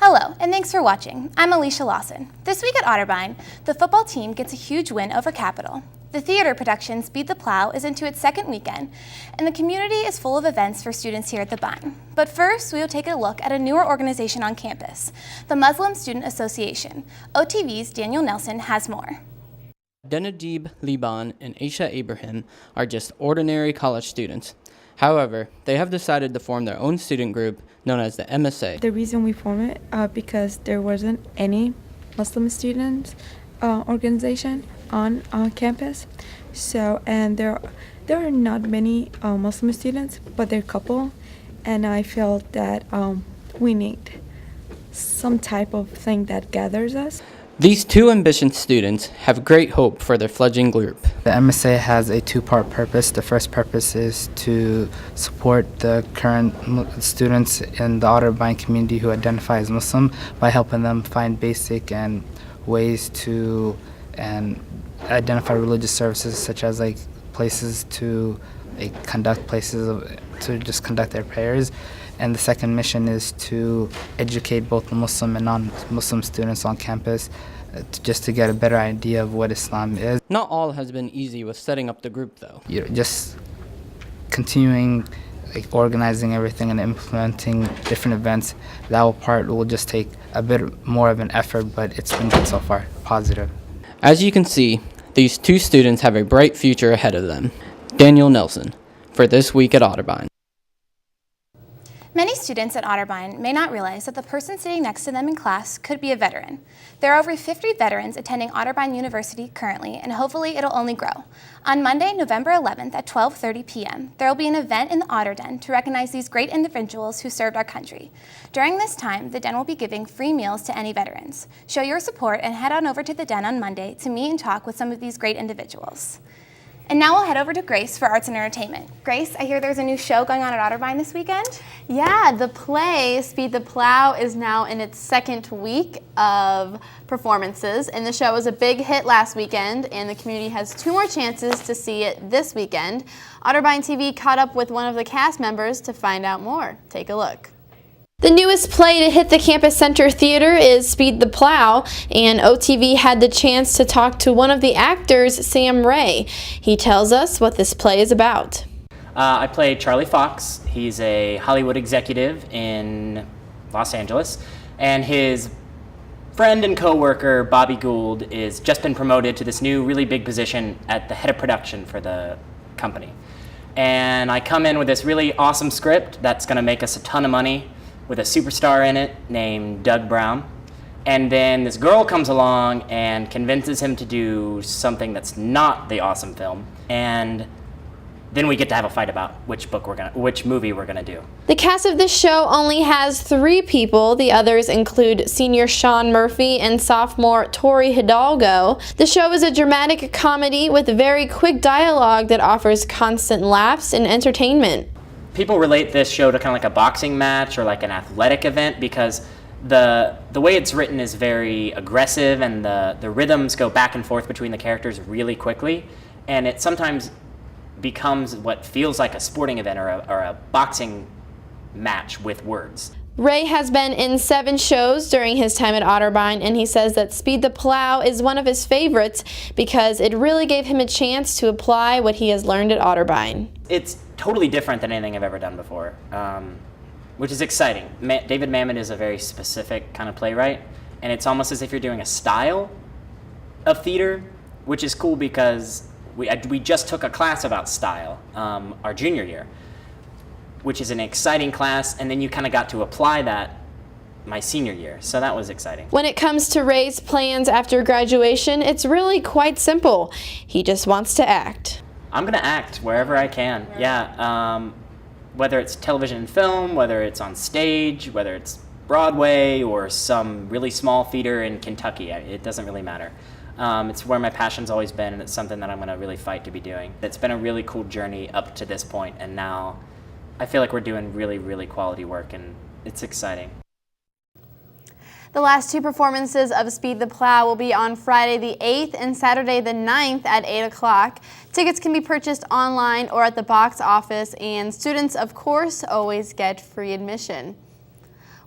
Hello, and thanks for watching. I'm Alicia Lawson. This week at Otterbein, the football team gets a huge win over Capital. The theater production Speed the Plow is into its second weekend, and the community is full of events for students here at the Bein. But first, we will take a look at a newer organization on campus, the Muslim Student Association. OTV's Daniel Nelson has more. Denadib Liban and Aisha Abraham are just ordinary college students. However, they have decided to form their own student group known as the MSA. The reason we formed it because there wasn't any Muslim students organization on campus. So, and there are not many Muslim students, but there are a couple, and I felt that we need some type of thing that gathers us. These two ambitious students have great hope for their fledgling group. The MSA has a two-part purpose. The first purpose is to support the current students in the Otterbein community who identify as Muslim by helping them find basic and ways to identify religious services, such as places to conduct their prayers. And the second mission is to educate both the Muslim and non-Muslim students on campus just to get a better idea of what Islam is. Not all has been easy with setting up the group, though. Just continuing organizing everything and implementing different events, that part will just take a bit more of an effort, but it's been good so far, positive. As you can see, these two students have a bright future ahead of them. Daniel Nelson, for This Week at Otterbein. Many students at Otterbein may not realize that the person sitting next to them in class could be a veteran. There are over 50 veterans attending Otterbein University currently, and hopefully it'll only grow. On Monday, November 11th at 12:30 p.m., there will be an event in the Otter Den to recognize these great individuals who served our country. During this time, the Den will be giving free meals to any veterans. Show your support and head on over to the Den on Monday to meet and talk with some of these great individuals. And now we'll head over to Grace for arts and entertainment. Grace, I hear there's a new show going on at Otterbein this weekend? Yeah, the play, Speed the Plow, is now in its second week of performances, and the show was a big hit last weekend, and the community has 2 more chances to see it this weekend. Otterbein TV caught up with one of the cast members to find out more. Take a look. The newest play to hit the Campus Center Theater is Speed the Plow, and OTV had the chance to talk to one of the actors, Sam Ray. He tells us what this play is about. I play Charlie Fox. He's a Hollywood executive in Los Angeles, and his friend and co-worker, Bobby Gould, is just been promoted to this new really big position at the head of production for the company. And I come in with this really awesome script that's going to make us a ton of money, with a superstar in it named Doug Brown. And then this girl comes along and convinces him to do something that's not the awesome film. And then we get to have a fight about which movie we're gonna do. The cast of this show only has 3 people. The others include senior Sean Murphy and sophomore Tori Hidalgo. The show is a dramatic comedy with very quick dialogue that offers constant laughs and entertainment. People relate this show to kind of like a boxing match or like an athletic event because the way it's written is very aggressive, and the rhythms go back and forth between the characters really quickly, and it sometimes becomes what feels like a sporting event or a boxing match with words. Ray has been in 7 shows during his time at Otterbein, and he says that Speed the Plow is one of his favorites because it really gave him a chance to apply what he has learned at Otterbein. It's totally different than anything I've ever done before, which is exciting. David Mamet is a very specific kind of playwright, and it's almost as if you're doing a style of theater, which is cool because we just took a class about style our junior year, which is an exciting class, and then you kind of got to apply that my senior year, so that was exciting. When it comes to Ray's plans after graduation, it's really quite simple. He just wants to act. I'm gonna act wherever I can, yeah. Whether it's television and film, whether it's on stage, whether it's Broadway or some really small theater in Kentucky, it doesn't really matter. It's where my passion's always been, and it's something that I'm gonna really fight to be doing. It's been a really cool journey up to this point, and now I feel like we're doing really, really quality work, and it's exciting. The last 2 performances of Speed the Plow will be on Friday the 8th and Saturday the 9th at 8 o'clock. Tickets can be purchased online or at the box office, and students, of course, always get free admission.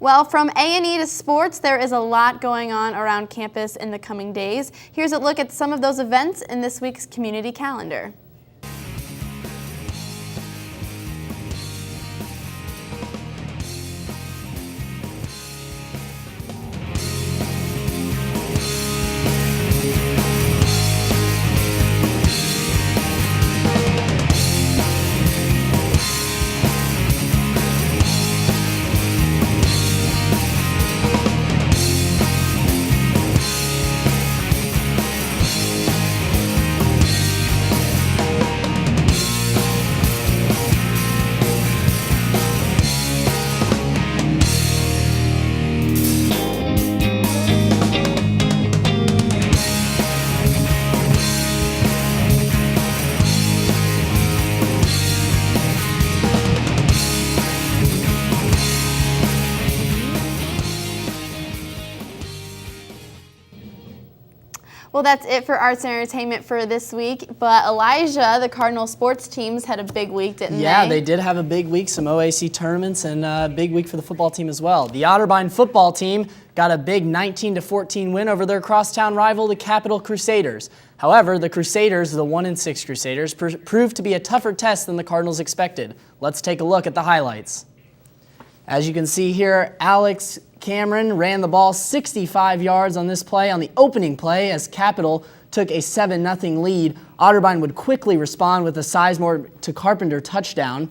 Well, from A&E to sports, there is a lot going on around campus in the coming days. Here's a look at some of those events in this week's community calendar. Well, that's it for arts and entertainment for this week. But Elijah, the Cardinal sports teams had a big week, didn't they? Yeah, they did have a big week, some OAC tournaments, and a big week for the football team as well. The Otterbein football team got a big 19-14 win over their crosstown rival, the Capital Crusaders. However, the Crusaders, the 1-6 Crusaders, proved to be a tougher test than the Cardinals expected. Let's take a look at the highlights. As you can see here, Alex Cameron ran the ball 65 yards on this play, on the opening play, as Capital took a 7-0 lead. Otterbein would quickly respond with a Sizemore to Carpenter touchdown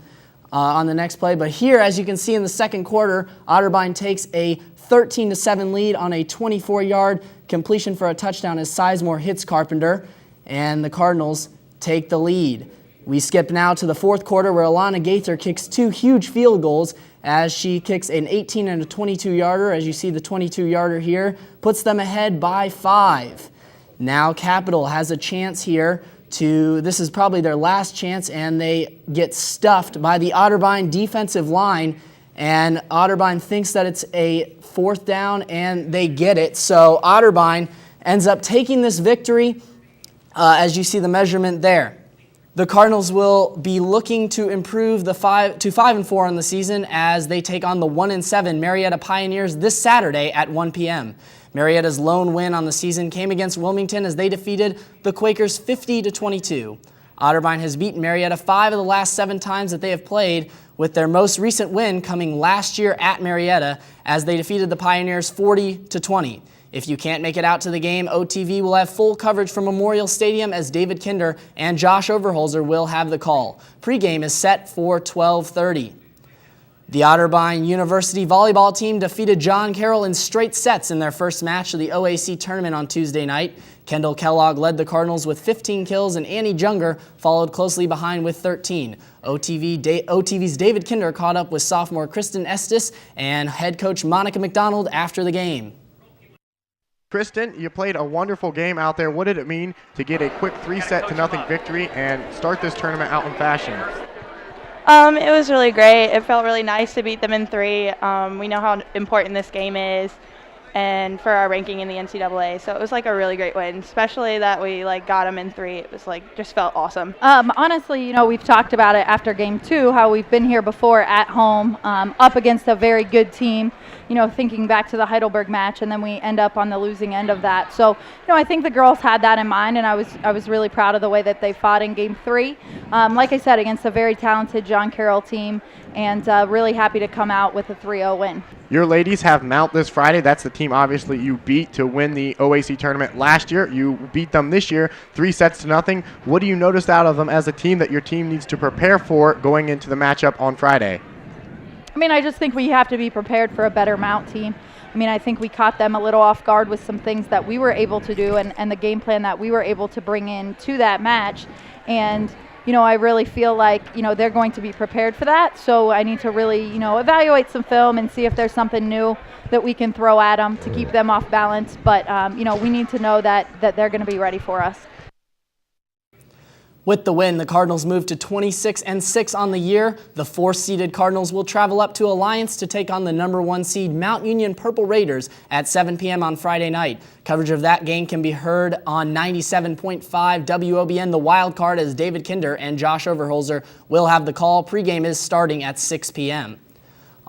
on the next play. But here, as you can see in the second quarter, Otterbein takes a 13-7 lead on a 24-yard completion for a touchdown as Sizemore hits Carpenter, and the Cardinals take the lead. We skip now to the fourth quarter where Alana Gaither kicks 2 huge field goals as she kicks an 18 and a 22-yarder. As you see the 22-yarder here, puts them ahead by 5. Now Capital has a chance here this is probably their last chance, and they get stuffed by the Otterbein defensive line, and Otterbein thinks that it's a 4th down, and they get it. So Otterbein ends up taking this victory, as you see the measurement there. The Cardinals will be looking to improve to 5-4 on the season as they take on the 1-7 Marietta Pioneers this Saturday at 1 p.m. Marietta's lone win on the season came against Wilmington as they defeated the Quakers 50-22. Otterbein has beaten Marietta 5 of the last 7 times that they have played, with their most recent win coming last year at Marietta as they defeated the Pioneers 40-20. If you can't make it out to the game, OTV will have full coverage from Memorial Stadium as David Kinder and Josh Overholzer will have the call. Pre-game is set for 12:30. The Otterbein University volleyball team defeated John Carroll in straight sets in their first match of the OAC tournament on Tuesday night. Kendall Kellogg led the Cardinals with 15 kills, and Annie Junger followed closely behind with 13. OTV's David Kinder caught up with sophomore Kristen Estes and head coach Monica McDonald after the game. Kristen, you played a wonderful game out there. What did it mean to get a quick 3-0 victory and start this tournament out in fashion? It was really great. It felt really nice to beat them in 3. We know how important this game is, and for our ranking in the NCAA. So it was like a really great win, especially that we got them in 3. It was just felt awesome. Honestly, we've talked about it after game 2, how we've been here before at home, up against a very good team, thinking back to the Heidelberg match, and then we end up on the losing end of that. So, I think the girls had that in mind, and I was really proud of the way that they fought in game 3. Like I said, against a very talented John Carroll team, and really happy to come out with a 3-0 win. Your ladies have Mount this Friday. That's the team obviously you beat to win the OAC tournament last year. You beat them this year 3-0. What do you notice out of them as a team that your team needs to prepare for going into the matchup on Friday? I just think we have to be prepared for a better Mount team. I think we caught them a little off guard with some things that we were able to do and the game plan that we were able to bring in to that match. And I really feel like, they're going to be prepared for that. So I need to really, evaluate some film and see if there's something new that we can throw at them to keep them off balance. But, we need to know that they're going to be ready for us. With the win, the Cardinals move to 26-6 on the year. The 4th-seeded Cardinals will travel up to Alliance to take on the number 1 seed Mount Union Purple Raiders at 7 p.m. on Friday night. Coverage of that game can be heard on 97.5 WOBN, the Wild Card, as David Kinder and Josh Overholzer will have the call. Pregame is starting at 6 p.m.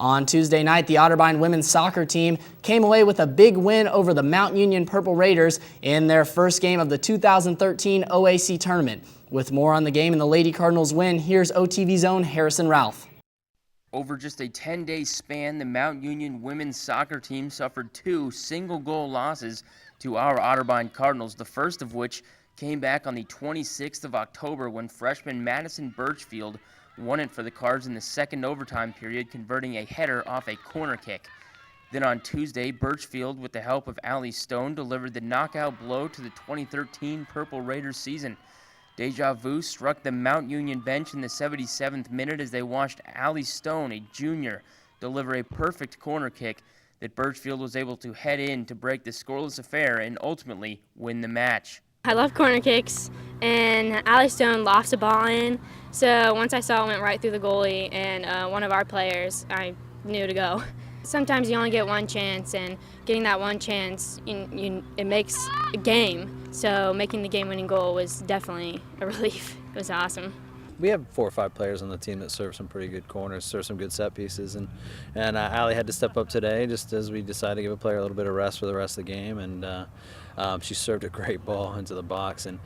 On Tuesday night, the Otterbein women's soccer team came away with a big win over the Mount Union Purple Raiders in their first game of the 2013 OAC tournament. With more on the game and the Lady Cardinals win, here's OTV's own Harrison Ralph. Over just a 10-day span, the Mount Union women's soccer team suffered 2 single-goal losses to our Otterbein Cardinals, the first of which came back on the 26th of October when freshman Madison Birchfield won it for the Cards in the second overtime period, converting a header off a corner kick. Then on Tuesday, Birchfield, with the help of Allie Stone, delivered the knockout blow to the 2013 Purple Raiders season. Deja vu struck the Mount Union bench in the 77th minute as they watched Allie Stone, a junior, deliver a perfect corner kick that Birchfield was able to head in to break the scoreless affair and ultimately win the match. I love corner kicks, and Allie Stone lofts a ball in, so once I saw it went right through the goalie and one of our players, I knew to go. Sometimes you only get one chance, and getting that one chance, it makes a game. So making the game-winning goal was definitely a relief. It was awesome. We have 4 or 5 players on the team that serve some pretty good corners, serve some good set pieces, and Allie had to step up today just as we decided to give a player a little bit of rest for the rest of the game, and she served a great ball into the box. And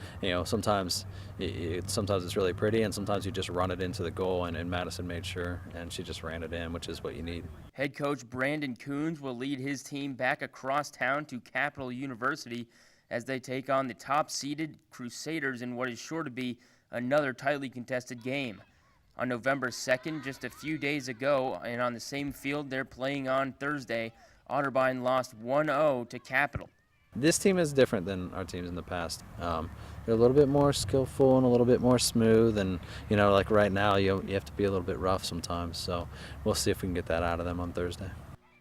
sometimes it's really pretty, and sometimes you just run it into the goal, and Madison made sure, and she just ran it in, which is what you need. Head coach Brandon Coons will lead his team back across town to Capital University as they take on the top-seeded Crusaders in what is sure to be another tightly contested game. On November 2nd, just a few days ago, and on the same field they're playing on Thursday, Otterbein lost 1-0 to Capital. This team is different than our teams in the past. They're a little bit more skillful and a little bit more smooth, and like right now you have to be a little bit rough sometimes, so we'll see if we can get that out of them on Thursday.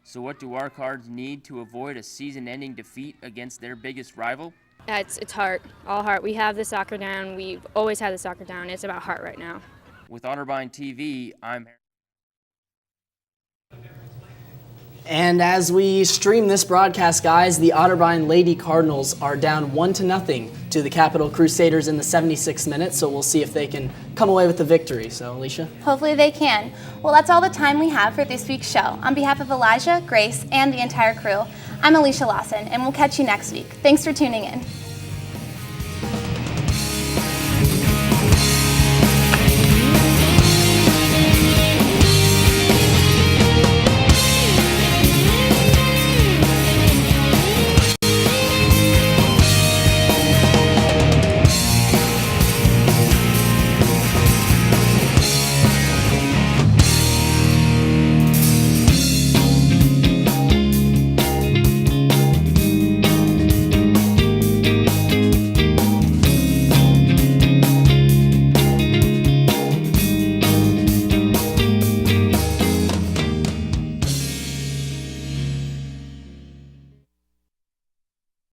So what do our Cards need to avoid a season-ending defeat against their biggest rival? It's heart, all heart. We have the soccer down. We've always had the soccer down. It's about heart right now. With Otterbein TV, I'm And as we stream this broadcast, guys, the Otterbein Lady Cardinals are down 1-0 to the Capital Crusaders in the 76th minute, so we'll see if they can come away with the victory. So, Alicia? Hopefully they can. Well, that's all the time we have for this week's show. On behalf of Elijah, Grace, and the entire crew, I'm Alicia Lawson, and we'll catch you next week. Thanks for tuning in.